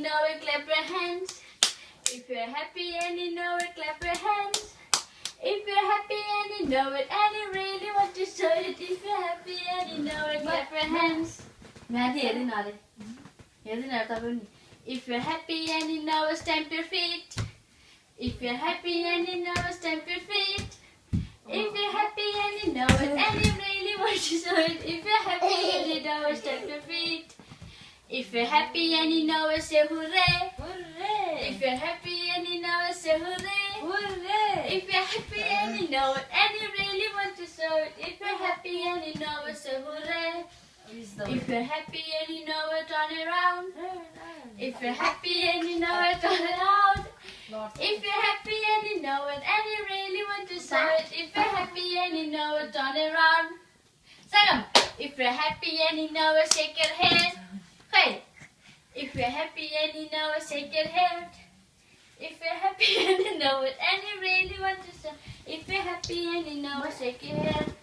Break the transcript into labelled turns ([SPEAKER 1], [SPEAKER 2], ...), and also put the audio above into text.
[SPEAKER 1] know it, clap your hands. If you're happy and you know it, clap your hands. If you're happy and you know it, and you really want to show it. If you're happy and you know it, clap your hands. If you're happy and you know it, stamp your feet. If you're happy and you know it, stamp your feet. If you're happy and you know it, and you really want to show it. If you're happy and you know it, stamp your feet. If you're happy and you know it, say hooray. Hooray. If you're happy and you know it, say hooray. Hooray. If you're happy and you know it, and you really want to show it. If you're happy and you know it, say hooray. If you're happy and you know it, turn around. If you're happy and you know it, turn around. If you're happy and you know it, and you really want to show it. If you're happy and you know it, turn around. Second, if you're happy and you know it, shake your head. Hey, if you're happy and you know it, shake your head. If you're happy and you know it, and you really want to show. If you're happy and you know it, shake your head.